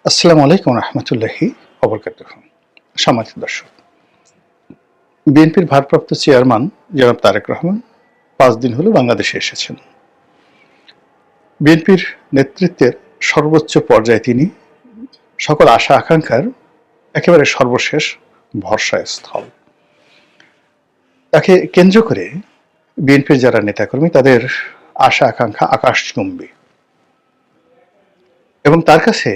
আসসালামু আলাইকুম রহমতুল্লাহি ওবরকাতুহ। সম্মানিত দর্শক, বিএনপির ভারপ্রাপ্ত চেয়ারম্যান জনাব তারেক রহমান ৫ দিন হলো বাংলাদেশে এসেছেন। বিএনপির নেতৃত্বের সর্বোচ্চ পর্যায়ে তিনি সকল আশা আকাঙ্ক্ষার একেবারে সর্বশেষ ভরসা স্থল। তাকে কেন্দ্র করে বিএনপির যারা নেতাকর্মী তাদের আশা আকাঙ্ক্ষা আকাশচুম্বী, এবং তার কাছে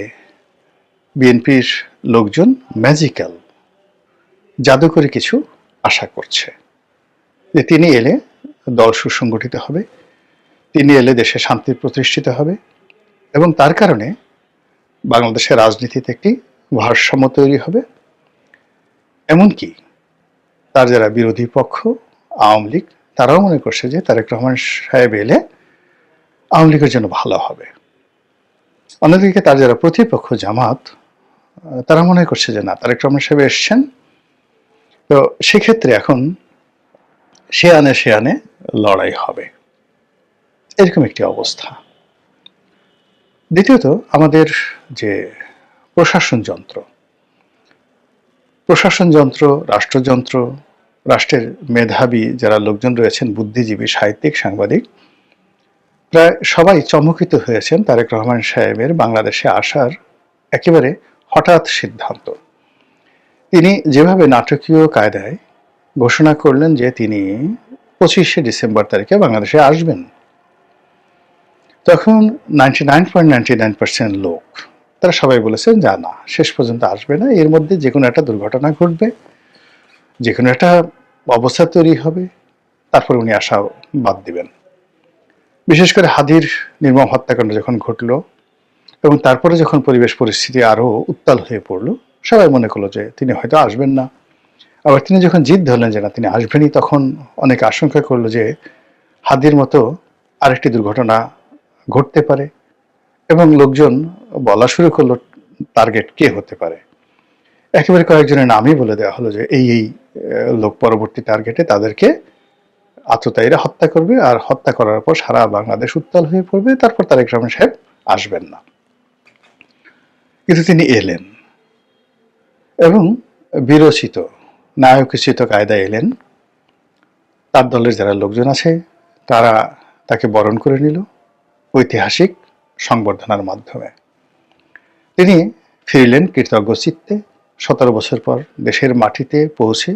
বিএনপির লোকজন ম্যাজিক্যাল জাদুকরী কিছু আশা করছে যে তিনি এলে দল সুসংগঠিত হবে, তিনি এলে দেশে শান্তি প্রতিষ্ঠিত হবে এবং তার কারণে বাংলাদেশের রাজনীতিতে একটি ভারসাম্য তৈরি হবে। এমনকি তার যারা বিরোধী পক্ষ আওয়ামী লীগ, তারাও মনে করছে যে তারেক রহমান সাহেব এলে আওয়ামী লীগের জন্য ভালো হবে। অন্যদিকে তার যারা প্রতিপক্ষ জামাত, তারা মনে করছে যে না, তারেক রহমান সাহেব এসছেন, তো সেক্ষেত্রে এখন সে আনে লড়াই হবে, এরকম একটি অবস্থা। দ্বিতীয়ত, আমাদের যে প্রশাসন যন্ত্র, রাষ্ট্রযন্ত্র, রাষ্ট্রের মেধাবী যারা লোকজন রয়েছেন, বুদ্ধিজীবী, সাহিত্যিক, সাংবাদিক, প্রায় সবাই চমকিত হয়েছেন তারেক রহমান সাহেবের বাংলাদেশে আসার একেবারে হঠাৎ সিদ্ধান্ত। তিনি যেভাবে নাটকীয় কায়দায় ঘোষণা করলেন যে তিনি 25শে ডিসেম্বর তারিখে বাংলাদেশে আসবেন, তখন 99.99% লোক, তারা সবাই বলেছেন যা না, শেষ পর্যন্ত আসবে না, এর মধ্যে যে কোনো একটা দুর্ঘটনা ঘটবে, যে কোনো একটা অবস্থা তৈরি হবে, তারপরে উনি আসা বাদ দিবেন। বিশেষ করে হাদির নির্মম হত্যাকাণ্ড যখন ঘটল এবং তারপরে যখন পরিবেশ পরিস্থিতি আরও উত্তাল হয়ে পড়ল, সবাই মনে করলো যে তিনি হয়তো আসবেন না। আবার তিনি যখন জিদ ধরলেন যে না, তিনি আসবেনই, তখন অনেকে আশঙ্কা করলো যে হাদির মতো আরেকটি দুর্ঘটনা ঘটতে পারে এবং লোকজন বলা শুরু করলো টার্গেট কে হতে পারে। একেবারে কয়েকজনের নামই বলে দেওয়া হলো যে এই লোক পরবর্তী টার্গেটে তাদেরকে আততায়ীরা হত্যা করবে, আর হত্যা করার পর সারা বাংলাদেশ উত্তাল হয়ে পড়বে, তারপর তারেক রহমান সাহেব আসবেন না। কিন্তু তিনি এলেন এবং বিরচিত নায়কোচিত কায়দায় এলেন। তার দলের যারা লোকজন আছে তারা তাকে বরণ করে নিল ঐতিহাসিক সংবর্ধনার মাধ্যমে। তিনি ফিরলেন কৃতজ্ঞ চিত্তে। 17 বছর পর দেশের মাটিতে পৌঁছে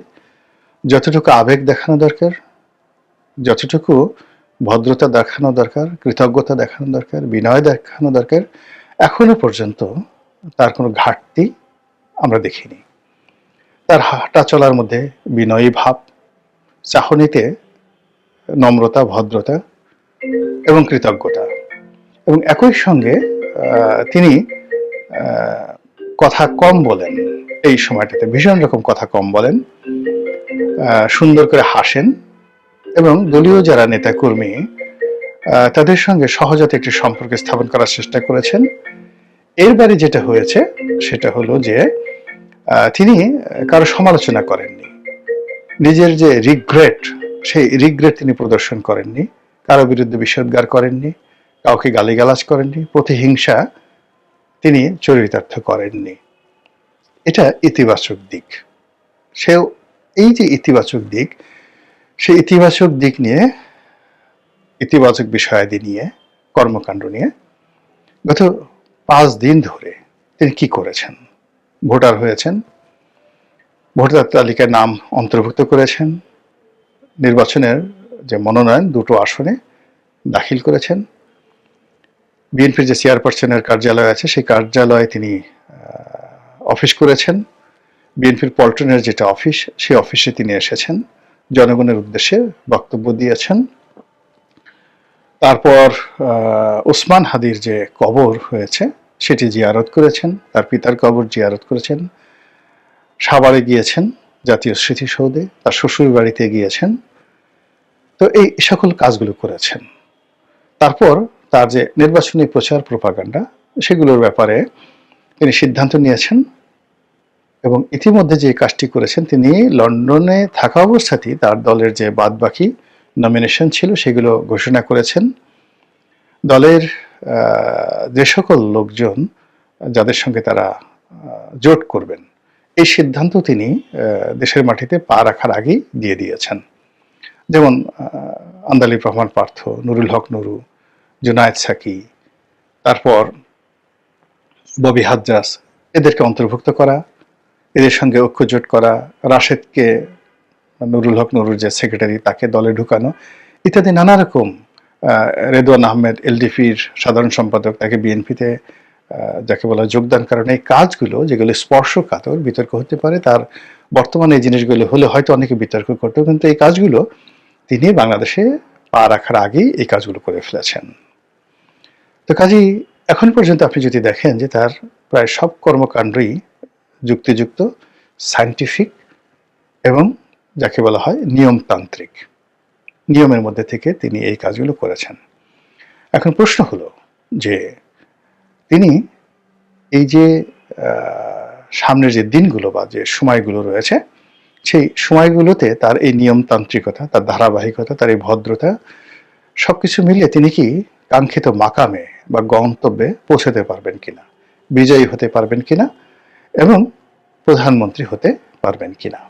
যতটুকু আবেগ দেখানো দরকার, যতটুকু ভদ্রতা দেখানো দরকার, কৃতজ্ঞতা দেখানো দরকার, বিনয় দেখানো দরকার, এখনো পর্যন্ত তার কোনো ঘাটতি আমরা দেখিনি। তার হাঁটা চলার মধ্যে বিনয়ী ভাব, চাহনিতে নম্রতা, ভদ্রতা এবং কৃতজ্ঞতা, এবং একই সঙ্গে তিনি কথা কম বলেন। এই সময়টাতে ভীষণ রকম কথা কম বলেন, সুন্দর করে হাসেন এবং দলীয় যারা নেতাকর্মী তাদের সঙ্গে সহজতে একটি সম্পর্ক স্থাপন করার চেষ্টা করেছেন। এর বাইরে যেটা হয়েছে সেটা হলো যে তিনি কারো সমালোচনা করেননি, নিজের যে রিগ্রেট, সেই রিগ্রেট তিনি প্রদর্শন করেননি, কারো বিরুদ্ধে বিষোদ্গার করেননি, কাউকে গালিগালাজ করেননি, প্রতিহিংসা তিনি চরিতার্থ করেননি। এটা ইতিবাচক দিক। সেও এই যে ইতিবাচক দিক, সেই ইতিবাচক দিক নিয়ে, ইতিবাচক বিষয়াদি নিয়ে, কর্মকাণ্ড নিয়ে গত 5 দিন ধরে তিনি কি করেছেন? ভোটার হয়েছেন, ভোটার তালিকায় নাম অন্তর্ভুক্ত করেছেন, নির্বাচনের যে মনোনয়ন 2টো আসনে দাখিল করেছেন, বিএনপির যে চেয়ারপারসনের কার্যালয় আছে সেই কার্যালয়ে তিনি অফিস করেছেন, বিএনপির পল্টনের যেটা অফিস, সেই অফিসে তিনি এসেছেন, জনগণের উদ্দেশ্যে বক্তব্য দিয়েছেন। তারপর ওসমান হাদির যে কবর হয়েছে সেটি জিয়ারত করেছেন, তার পিতার কবর জিয়ারত করেছেন, সাভারে গিয়েছেন, জাতীয় স্মৃতিসৌধে, তার শ্বশুর বাড়িতে গিয়েছেন। তো এই সকল কাজগুলো করেছেন। তারপর তার যে নির্বাচনী প্রচার প্রপাগান্ডা, সেগুলোর ব্যাপারে তিনি সিদ্ধান্ত নিয়েছেন এবং ইতিমধ্যে যে কাজটি করেছেন, তিনি লন্ডনে থাকা অবস্থাতেই তার দলের যে বাদবাকি নমিনেশন ছিল সেগুলো ঘোষণা করেছেন। দলের যে সকল লোকজন যাদের সঙ্গে তারা জোট করবেন, এই সিদ্ধান্ত তিনি দেশের মাটিতে পা রাখার আগেই দিয়ে দিয়েছেন। যেমন আন্দালিব রহমান পার্থ, নুরুল হক নুরু, জুনায়েদ সাকি, তারপর ববি হাজ্জাজ, এদেরকে অন্তর্ভুক্ত করা, এদের সঙ্গে ঐক্যজোট করা, রাশেদকে, নুরুল হক নুরুর যে সেক্রেটারি, তাকে দলে ঢুকানো, ইত্যাদি নানা রকম, রেদওয়ান আহমেদ এলডিপির সাধারণ সম্পাদক, তাকে বিএনপিতে যাকে বলা যোগদান কারণে এই কাজগুলো যেগুলো স্পর্শকাতর, বিতর্ক হতে পারে, তার বর্তমানে এই জিনিসগুলো হলে হয়তো অনেকে বিতর্ক করতো, কিন্তু এই কাজগুলো তিনি বাংলাদেশে পা রাখার আগেই এই কাজগুলো করে ফেলেছেন। তো কাজেই এখন পর্যন্ত আপনি যদি দেখেন যে তার প্রায় সব কর্মকাণ্ডই যুক্তিযুক্ত, সায়েন্টিফিক এবং যাকে বলা হয় নিয়মতান্ত্রিক, নিয়মের মধ্যে থেকে তিনি এই কাজগুলো করেছেন। এখন প্রশ্ন হলো যে তিনি এই যে সামনের যে দিনগুলো বা যে সময়গুলো রয়েছে, সেই সময়গুলোতে তার এই নিয়মতান্ত্রিকতা, তার ধারাবাহিকতা, তার এই ভদ্রতা সবকিছু মিলিয়ে তিনি কি কাঙ্ক্ষিত মাকামে বা গন্তব্যে পৌঁছতে পারবেন কিনা, বিজয়ী হতে পারবেন কিনা এবং প্রধানমন্ত্রী হতে পারবেন কিনা।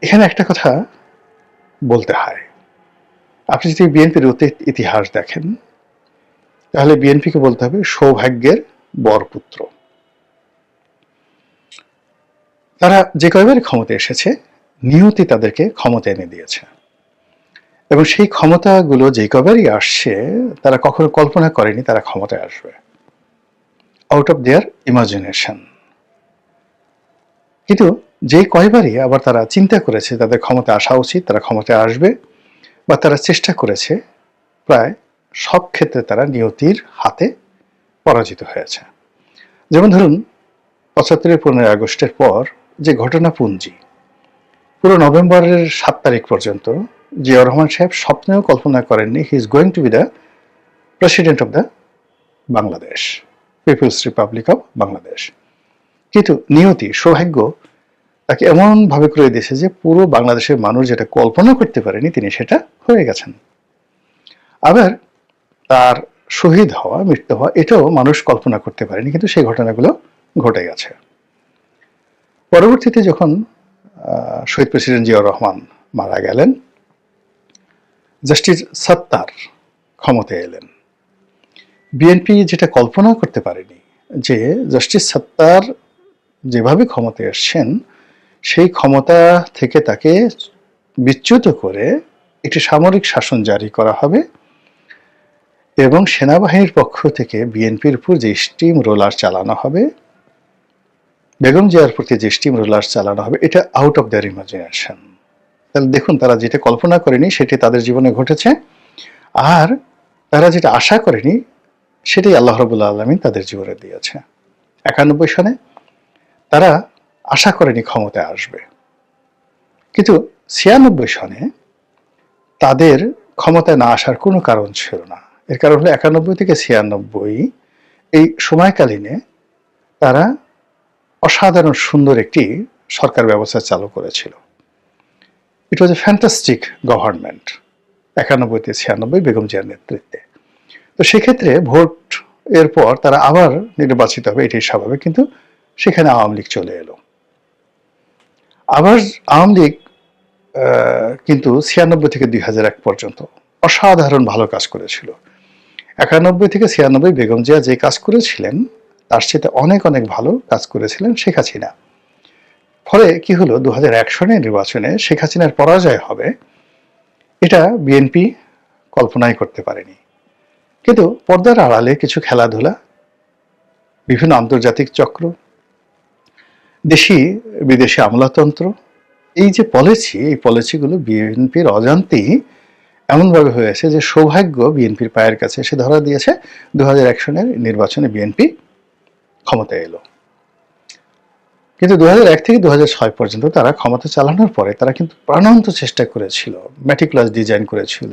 এখানে একটা কথা বলতে হয়, আপনি যদি বিএনপির অতীত ইতিহাস দেখেন তাহলে বিএনপিকে বলতে হবে সৌভাগ্যের বরপুত্র। তারা যে কয়বার ক্ষমতা এসেছে, নিয়তি তাদেরকে ক্ষমতা এনে দিয়েছে, এবং সেই ক্ষমতাগুলো যে কয়বারই আসছে তারা কখনো কল্পনা করেনি তারা ক্ষমতায় আসবে, আউট অফ দেয়ার ইমাজিনেশন। কিন্তু যে কয়বারই আবার তারা চিন্তা করেছে তাদের ক্ষমতা আসা উচিত, তারা ক্ষমতায় আসবে, বা তারা চেষ্টা করেছে, প্রায় সব ক্ষেত্রে তারা নিয়তির হাতে পরাজিত হয়েছে। যেমন ধরুন ৭৫-এর 15 আগস্টের পর যে ঘটনাপুঞ্জি, পুরো নভেম্বরের 7 তারিখ পর্যন্ত জিয়াউর রহমান সাহেব স্বপ্নেও কল্পনা করেননি he is going to be the president of the Bangladesh, people's republic of Bangladesh. কিন্তু নিয়তি, সৌভাগ্য তাকে এমনভাবে করে দিয়েছে যে পুরো বাংলাদেশের মানুষ যেটা কল্পনা করতে পারেনি তিনি সেটা হয়ে গেছেন। আবার তার শহীদ হওয়া, মৃত্যু হওয়া, এটাও মানুষ কল্পনা করতে পারেনি, কিন্তু সেই ঘটনাগুলো ঘটে গেছে। পরবর্তীতে যখন শহীদ প্রেসিডেন্ট জিয়াউর রহমান মারা গেলেন, জাস্টিস সত্তার ক্ষমতায় এলেন। বিএনপি যেটা কল্পনা করতে পারেনি যে জাস্টিস সত্তার যেভাবে ক্ষমতায় এসছেন, সেই ক্ষমতা থেকে তাকে বিচ্যুত করে একটি সামরিক শাসন জারি করা হবে এবং সেনাবাহিনীর পক্ষ থেকে বিএনপির উপর যে স্টিম রোলার চালানো হবে, বেগম জিয়ার প্রতি যে স্টিম রোলার চালানো হবে, এটা আউট অফ দেয়ার ইমাজিনেশন। তাহলে দেখুন, তারা যেটা কল্পনা করেনি সেটি তাদের জীবনে ঘটেছে, আর তারা যেটা আশা করেনি সেটাই আল্লাহ রাব্বুল আলামিন তাদের জীবনে দিয়েছে। 91 সনে তারা আশা করেনি ক্ষমতায় আসবে, কিন্তু 96 সনে তাদের ক্ষমতায় না আসার কোনো কারণ ছিল না। এর কারণ হলো 91 থেকে 96 এই সময়কালীনে তারা অসাধারণ সুন্দর একটি সরকার ব্যবস্থা চালু করেছিল। ইট ওয়াজ এ ফ্যান্টাস্টিক গভর্নমেন্ট 91 থেকে 96 বেগম জিয়ার নেতৃত্বে। তো সেক্ষেত্রে ভোট এর পর তারা আবার নির্বাচিত হবে, এটি স্বাভাবিক, কিন্তু সেখানে আওয়ামী লীগ চলে এলো। আবার আওয়ামী লীগ কিন্তু 96 থেকে 2001 পর্যন্ত অসাধারণ ভালো কাজ করেছিল। 91 থেকে 96 বেগম জিয়া যে কাজ করেছিলেন তার সাথে অনেক অনেক ভালো কাজ করেছিলেন শেখ হাসিনা। ফলে কি হলো, 2001 সনের নির্বাচনে শেখ হাসিনার পরাজয় হবে এটা বিএনপি কল্পনাই করতে পারেনি। কিন্তু পর্দার আড়ালে কিছু খেলাধুলা, বিভিন্ন আন্তর্জাতিক চক্র, দেশি বিদেশি আমলাতন্ত্র, এই যে পলিসি, এই পলিসিগুলো বিএনপির অজান্তেই এমনভাবে হয়েছে যে সৌভাগ্য বিএনপির পায়ের কাছে এসে ধরা দিয়েছে। 2001 সনের নির্বাচনে বিএনপি ক্ষমতায় এলো। কিন্তু 2001 থেকে 2006 পর্যন্ত তারা ক্ষমতা চালানোর পরে তারা কিন্তু প্রাণান্ত চেষ্টা করেছিল, ম্যাটিকুলাস ডিজাইন করেছিল,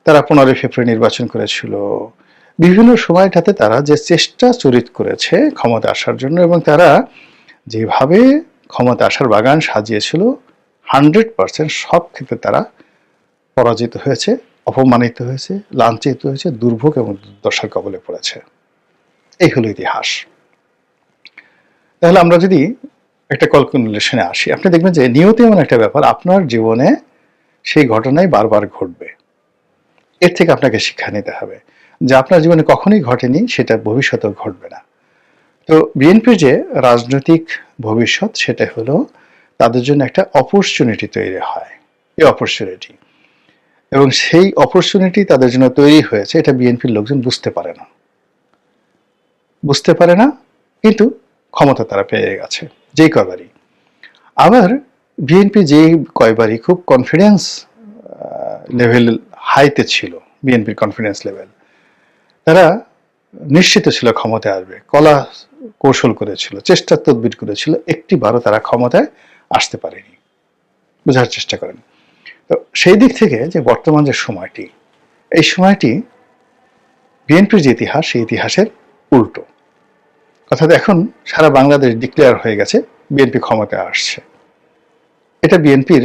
তারা 15 ফেব্রুয়ারি নির্বাচন করেছিল, বিভিন্ন সময়টাতে তারা যে চেষ্টা চরিত করেছে ক্ষমতা আসার জন্য, এবং তারা যেভাবে ক্ষমতা আসার বাগান সাজিয়েছিল 100% সব ক্ষেত্রে তারা পরাজিত হয়েছে, অপমানিত হয়েছে, লাঞ্ছিত হয়েছে, দুর্ভোগ এবং দুর্দশার কবলে পড়েছে। এই হলো ইতিহাস। তাহলে আমরা যদি একটা ক্যালকুলেশনে আসি, আপনি দেখবেন যে নিয়তি এমন একটা ব্যাপার, আপনার জীবনে সেই ঘটনাই বারবার ঘটবে। এর থেকে আপনাকে শিক্ষা নিতে হবে যে আপনার জীবনে কখনোই ঘটেনি, সেটা ভবিষ্যতেও ঘটবে না। তো বিএনপির যে রাজনৈতিক ভবিষ্যৎ, সেটা হলো তাদের জন্য একটা অপরচুনিটি তৈরি হয়, এই অপরচুনিটি, এবং সেই অপরচুনিটি তাদের জন্য তৈরি হয়েছে, এটা বিএনপির লোকজন বুঝতে পারে না, কিন্তু ক্ষমতা তারা পেয়ে গেছে যেই কয়বারই। আবার বিএনপি যেই কয়বারই খুব কনফিডেন্স লেভেল হাইতে ছিল, বিএনপির কনফিডেন্স লেভেল, তারা নিশ্চিত ছিল ক্ষমতায় আসবে, কলা কৌশল করেছিল, চেষ্টা তদবির করেছিল, একটি বারও তারা ক্ষমতায় আসতে পারেনি। বোঝার চেষ্টা করেন। তো সেই দিক থেকে যে বর্তমান যে সময়টি, এই সময়টি বিএনপির যে ইতিহাস, সেই ইতিহাসের উল্টো। অর্থাৎ এখন সারা বাংলাদেশ ডিক্লেয়ার হয়ে গেছে বিএনপি ক্ষমতায় আসছে। এটা বিএনপির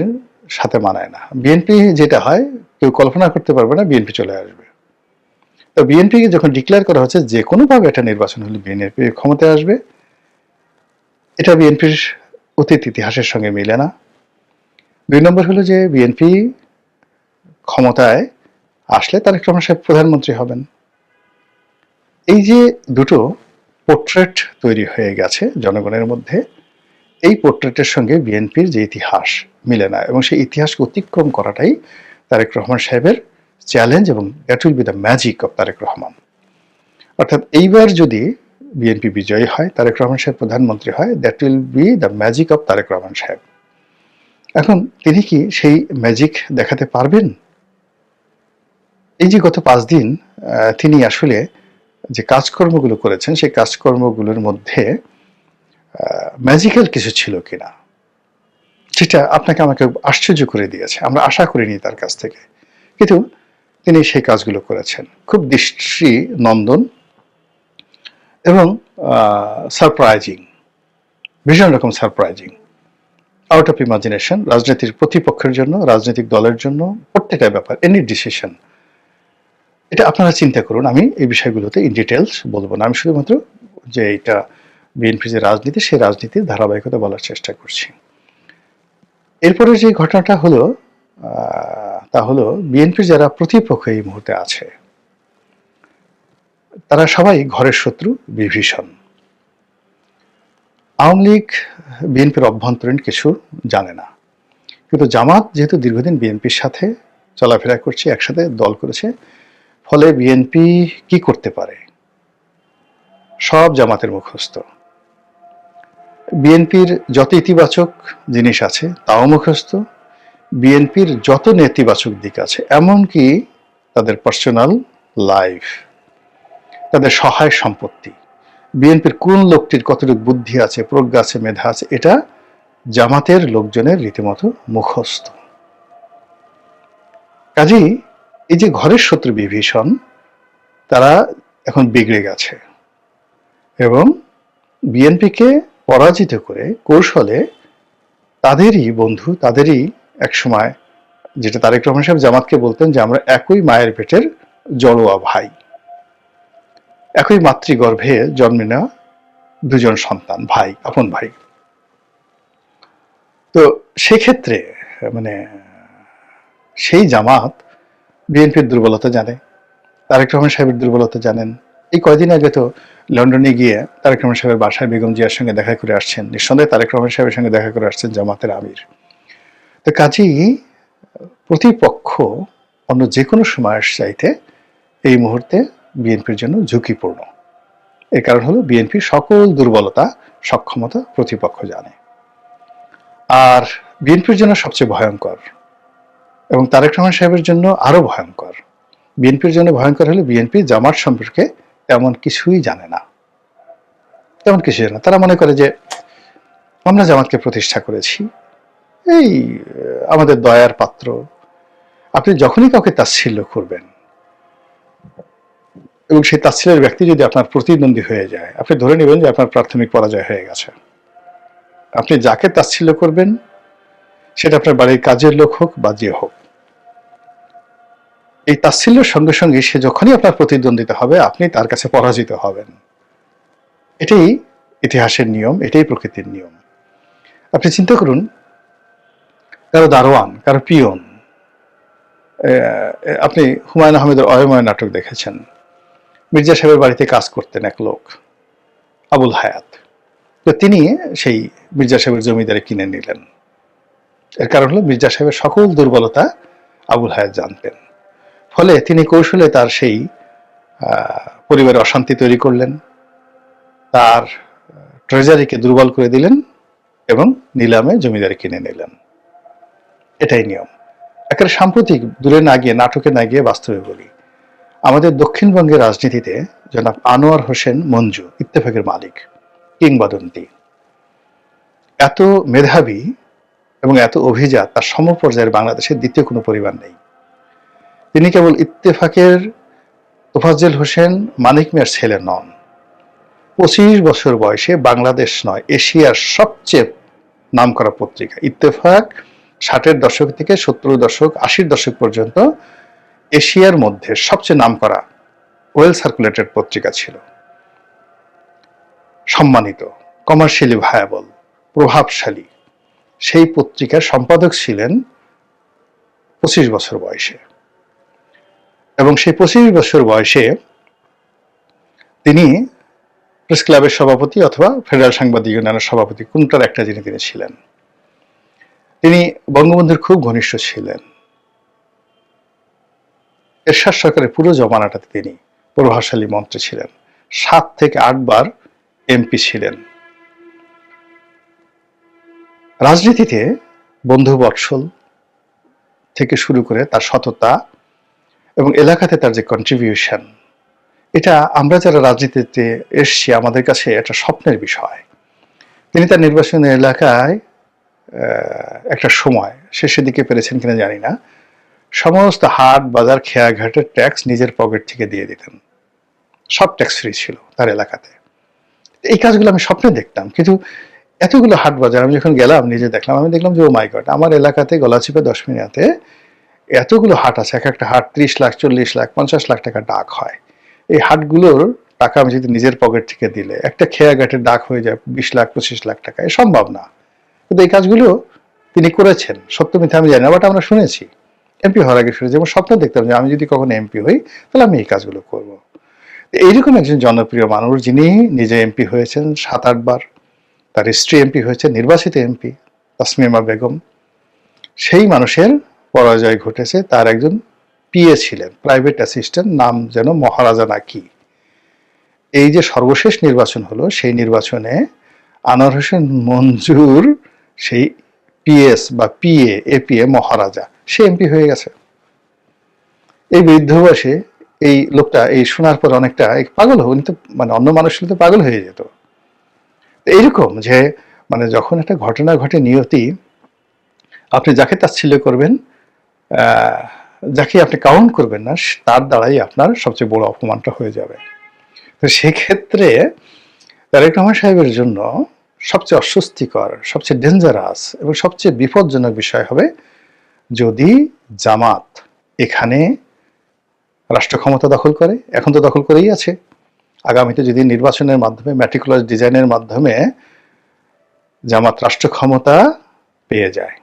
সাথে মানায় না। বিএনপি যেটা হয়, কেউ কল্পনা করতে পারবে না বিএনপি চলে আসবে। তো বিএনপিকে যখন ডিক্লেয়ার করা হচ্ছে যে কোনোভাবে একটা নির্বাচন হলে বিএনপি ক্ষমতায় আসবে, এটা বিএনপির অতীত ইতিহাসের সঙ্গে মিলে না। 2 নম্বর হলো যে বিএনপি ক্ষমতায় আসলে তারেক রহমান সাহেব প্রধানমন্ত্রী হবেন। এই যে দুটো পোর্ট্রেট তৈরি হয়ে গেছে জনগণের মধ্যে, এই পোর্ট্রেটের সঙ্গে বিএনপির যে ইতিহাস মিলে না, এবং সেই ইতিহাসকে অতিক্রম করাটাই তারেক রহমান সাহেবের চ্যালেঞ্জ, এবং that will be the magic of Tarek Rahman. অর্থাৎ এইবার যদি বিএনপি বিজয়ী হয়, তারেক রহমান সাহেব প্রধানমন্ত্রী হয়, that will be the magic of Tarek Rahman সাহেব। এখন তিনি কি সেই ম্যাজিক দেখাতে পারবেন? এই যে গত 5 দিন তিনি আসলে যে কাজকর্মগুলো করেছেন, সেই কাজকর্মগুলোর মধ্যে ম্যাজিক্যাল কিছু ছিল কিনা, সেটা আপনাকে আমাকে আশ্চর্য করে দিয়েছে। আমরা আশা করিনি তার কাছ থেকে, কিন্তু তিনি সেই কাজগুলো করেছেন খুব দৃষ্টি নন্দন এবং সারপ্রাইজিং, ভীষণ রকম সারপ্রাইজিং, আউট অফ ইমাজিনেশন। রাজনীতির প্রতিপক্ষের জন্য, রাজনৈতিক দলের জন্য প্রত্যেকটা ব্যাপার, এনি ডিসিশন, এটা আপনারা চিন্তা করুন। আমি এই বিষয়গুলোতে ইন ডিটেলস বলবো না, আমি শুধুমাত্র যে এটা বিএনপি যে রাজনীতি, সেই রাজনীতির ধারাবাহিকতা বলার চেষ্টা করছি। এরপরে যে ঘটনাটা হলো, তা হলো বিএনপির যারা প্রতিপক্ষ এই মুহূর্তে আছে, তারা সবাই ঘরের শত্রু, বিভীষণ। আওয়ামী লীগ বিএনপির অভ্যন্তরীণ কিছু জানে না, কিন্তু জামাত যেহেতু দীর্ঘদিন বিএনপির সাথে চলাফেরা করছে, একসাথে দল করেছে, ফলে বিএনপি কি করতে পারে সব জামাতের মুখস্থ। বিএনপির যত ইতিবাচক জিনিস আছে তাও মুখস্থ, বিএনপির যত নেতিবাচক দিক আছে, এমনকি তাদের পার্সোনাল লাইফ, তাদের সহায় সম্পত্তি, বিএনপির কোন লোকটির কতটুকু বুদ্ধি আছে, প্রজ্ঞা আছে, মেধা আছে, এটা জামাতের লোকজনের রীতিমতো মুখস্থ। কাজেই এই যে ঘরের শত্রু বিভীষণ, তারা এখন বিগড়ে গেছে এবং বিএনপিকে পরাজিত করে কৌশলে তাদেরই বন্ধু, তাদেরই একসময়, যেটা তারেক রহমান সাহেব জামাতকে বলতেন যে আমরা একই মায়ের পেটের জড়োয়া ভাই, একই মাতৃগর্ভে জন্মে নেওয়া দুজন সন্তান, ভাই, আপন ভাই। তো সেক্ষেত্রে মানে সেই জামাত বিএনপির দুর্বলতা জানে, তারেক রহমান সাহেবের দুর্বলতা জানেন। এই কয়দিন আগে তো লন্ডনে গিয়ে তারেক রহমান সাহেবের বাসায় বেগম জিয়ার সঙ্গে দেখা করে আসছেন, নিঃসন্দেহে তারেক রহমান সাহেবের সঙ্গে দেখা করে আসছেন জামাতের আমির। তো কাজেই প্রতিপক্ষ অন্য যে কোনো সময়ের চাইতে এই মুহূর্তে বিএনপির জন্য ঝুঁকিপূর্ণ। এর কারণ হলো বিএনপির সকল দুর্বলতা, সক্ষমতা প্রতিপক্ষ জানে। আর বিএনপির জন্য সবচেয়ে ভয়ঙ্কর, এবং তারেক রহমান সাহেবের জন্য আরো ভয়ঙ্কর, বিএনপির জন্য ভয়ঙ্কর হলে বিএনপি জামাত সম্পর্কে তেমন কিছুই জানে না, তেমন কিছু জানে না। তারা মনে করে যে আমরা জামাতকে প্রতিষ্ঠা করেছি, এই আমাদের দয়ার পাত্র। আপনি যখনই কাউকে তাচ্ছিল্য করবেন এবং সেই তাচ্ছিল্যের ব্যক্তি যদি আপনার প্রতিদ্বন্দ্বী হয়ে যায়, আপনি ধরে নেবেন যে আপনার প্রাথমিক পরাজয় হয়ে গেছে। আপনি যাকে তাচ্ছিল্য করবেন, সেটা আপনার বাড়ির কাজের লোক হোক বা যে হোক, এই তাচ্ছিল্যের সঙ্গে সঙ্গে সে যখনই আপনার প্রতিদ্বন্দ্বিতা হবে, আপনি তার কাছে পরাজিত হবেন। এটাই ইতিহাসের নিয়ম, এটাই প্রকৃতির নিয়ম। আপনি চিন্তা করুন, কারো দারোয়ান, কারো পিয়ন, আপনি হুমায়ুন আহমেদের অয়ময় নাটক দেখেছেন। মির্জা সাহেবের বাড়িতে কাজ করতেন এক লোক, আবুল হায়াত। তো তিনি সেই মির্জা সাহেবের জমিদারি কিনে নিলেন। এর কারণ হলো মির্জা সাহেবের সকল দুর্বলতা আবুল হায়াত জানতেন। ফলে তিনি কৌশলে তার সেই পরিবারে অশান্তি তৈরি করলেন, তার ট্রেজারিকে দুর্বল করে দিলেন এবং নিলামে জমিদারি কিনে নিলেন। এটাই নিয়ম। একেবারে সাম্প্রতিক, দূরে না গিয়ে, নাটকে না গিয়ে বাস্তবে বলি, আমাদের দক্ষিণবঙ্গের রাজনীতিতে জনাব আনোয়ার হোসেন মঞ্জু, ইত্তেফাকের মালিক, কিংবদন্তি, এত মেধাবী এবং এত অভিজাত, তার সমপর্যায়ের বাংলাদেশের দ্বিতীয় কোনো পরিবার নেই। তিনি কেবল ইত্তেফাকের তোফাজ্জল হোসেন মানিক মিয়ার ছেলে নন। 25 বছর বয়সে বাংলাদেশ নয়, এশিয়ার সবচেয়ে নামকরা পত্রিকা ইত্তেফাক 60-এর দশক থেকে 70-এর দশক, 80-এর দশক পর্যন্ত এশিয়ার মধ্যে সবচেয়ে নামকরা ওয়েল সার্কুলেটেড পত্রিকা ছিল। সম্মানিত, কমার্শিয়ালি ভায়াবল, প্রভাবশালী সেই পত্রিকার সম্পাদক ছিলেন 25 বছর বয়সে। এবং সেই 25 বছর বয়সে তিনি প্রেস ক্লাবের সভাপতি অথবা ফেডারেল সাংবাদিক ইউনিয়নের সভাপতি, কোনটার একটা যিনি তিনি ছিলেন। তিনি বঙ্গবন্ধুর খুব ঘনিষ্ঠ ছিলেন। এরশাদ সরকারের পুরো জমানাটাতে তিনি প্রভাবশালী মন্ত্রী ছিলেন। 7 থেকে 8 বার এমপি ছিলেন। রাজনীতিতে বন্ধু বৎসল থেকে শুরু করে তার সততা এবং এলাকাতে তার যে কন্ট্রিবিউশন, এটা আমরা যারা রাজনীতিতে এসছি আমাদের কাছে একটা স্বপ্নের বিষয়। তিনি তার নির্বাচনী এলাকায় একটা সময় শেষের দিকে পেরেছেন কিনা জানি না, সমস্ত হাট বাজার খেয়াঘাটের ট্যাক্স নিজের পকেট থেকে দিয়ে দিতেন। সব ট্যাক্স ফ্রি ছিল তার এলাকাতে। এই কাজগুলো আমি স্বপ্নে দেখতাম, কিন্তু এতগুলো হাট বাজার আমি যখন গেলাম নিজে দেখলাম, আমি দেখলাম যে ও মাই গড, আমার এলাকাতে গলাচিপা 10 মিনিটে এতগুলো হাট আছে। এক একটা হাট 30 লাখ, 40 লাখ, 50 লাখ টাকা ডাক হয়। এই হাটগুলোর টাকা আমি যদি নিজের পকেট থেকে দিলে একটা খেয়াঘাটের ডাক হয়ে যায় 20 লাখ, 25 লাখ টাকা, এ সম্ভব না। কিন্তু এই কাজগুলো তিনি করেছেন, সত্য মিথ্যা আমি জানি না, বাট আমরা শুনেছি। এমপি হওয়ার আগে শুনেছি, যেমন স্বপ্ন দেখতাম যে আমি যদি কখনো এমপি হই তাহলে আমি এই কাজগুলো করব। এইরকম একজন জনপ্রিয় মানুষ, যিনি নিজে এমপি হয়েছেন 7-8 বার, তার স্ত্রী এমপি হয়েছে, নির্বাচিত এমপি তাসমিমা বেগম, সেই মানুষের পরাজয় ঘটেছে। তার একজন পিএ ছিলেন, প্রাইভেট অ্যাসিস্ট্যান্ট, নাম যেন মহারাজা নাকি। এই যে সর্বশেষ নির্বাচন হলো, সেই নির্বাচনে আনোয়ার হোসেন মঞ্জুর সেই পিএস বা পিএ, এপিএ মহারাজা, সে এমপি হয়ে গেছে। এই বৃদ্ধ বয়সে এই লোকটা এই শোনার পর অনেকটা পাগল হয়ে, উনি তো মানে অন্য মানুষ তো পাগল হয়ে যেত। এইরকম যে মানে যখন একটা ঘটনা ঘটে নিয়তি, আপনি যাকে তাচ্ছিল্য করবেন, যাকে আপনি কাউন্ট করবেন না, তার দ্বারাই আপনার সবচেয়ে বড় অপমানটা হয়ে যাবে। তো সেক্ষেত্রে তারেক রহমান সাহেবের জন্য সবচেয়ে অস্বস্তিকর, সবচেয়ে ডেঞ্জারাস এবং সবচেয়ে বিপজ্জনক বিষয় হবে যদি জামাত এখানে রাষ্ট্র ক্ষমতা দখল করে। এখন তো দখল করেই আছে। আগামীতে যদি নির্বাচনের মাধ্যমে, ম্যাটিকুলাস ডিজাইনের মাধ্যমে জামাত রাষ্ট্র ক্ষমতা পেয়ে যায়।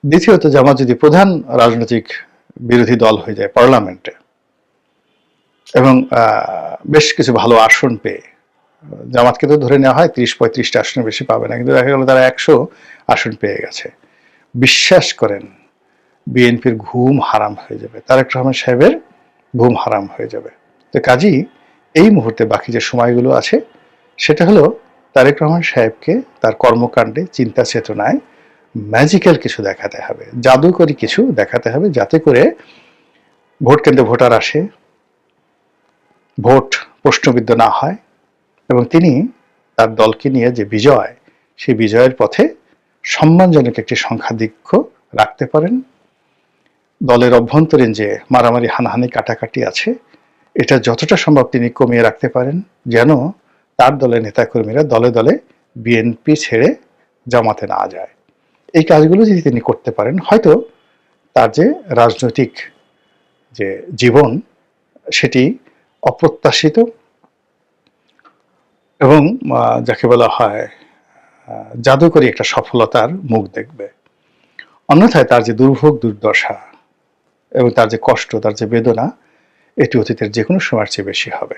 দ্বিতীয়ত, জামাত যদি প্রধান রাজনৈতিক বিরোধী দল হয়ে যায় পার্লামেন্টে এবং বেশ কিছু ভালো আসন পেয়ে, জামাতকে তো ধরে নেওয়া হয় 30-35টা আসনের বেশি পাবে না, কিন্তু দেখা গেল তারা 100 আসন পেয়ে গেছে। বিশ্বাস করেন বিএনপির ঘুম হারাম হয়ে যাবে, তারেক রহমান সাহেবের ঘুম হারাম হয়ে যাবে। তো কাজেই এই মুহূর্তে বাকি যে সময়গুলো আছে সেটা হলো তারেক রহমান সাহেবকে তার কর্মকাণ্ডে, চিন্তা চেতনায় ম্যাজিক্যাল কিছু দেখাতে হবে, জাদুকরী কিছু দেখাতে হবে, যাতে করে ভোট কেন্দ্রে ভোটার আসে, ভোট প্রশ্নবিদ্ধ না হয় এবং তিনি তার দলকে নিয়ে যে বিজয়, সেই বিজয়ের পথে সম্মানজনক একটি সংখ্যাধিক্য রাখতে পারেন। দলের অভ্যন্তরীণ যে মারামারি, হানাহানি, কাটাকাটি আছে, এটা যতটা সম্ভব তিনি কমিয়ে রাখতে পারেন, যেন তার দলের নেতাকর্মীরা দলে দলে বিএনপি ছেড়ে জামাতে না যায়। এই কাজগুলো যদি তিনি করতে পারেন, হয়তো তার যে রাজনৈতিক যে জীবন সেটি অপ্রত্যাশিত এবং যাকে বলা হয় জাদুকরী একটা সফলতার মুখ দেখবে। অন্যথায় তার যে দুর্ভোগ দুর্দশা এবং তার যে কষ্ট, তার যে বেদনা, এটি অতীতের যে কোনো সময়ের চেয়ে বেশি হবে।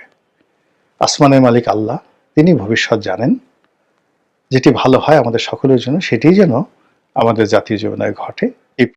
আসমানের মালিক আল্লাহ, তিনি ভবিষ্যৎ জানেন। যেটি ভালো হয় আমাদের সকলের জন্য, সেটিই যেন আমাদের জাতীয় জীবনে ঘটে।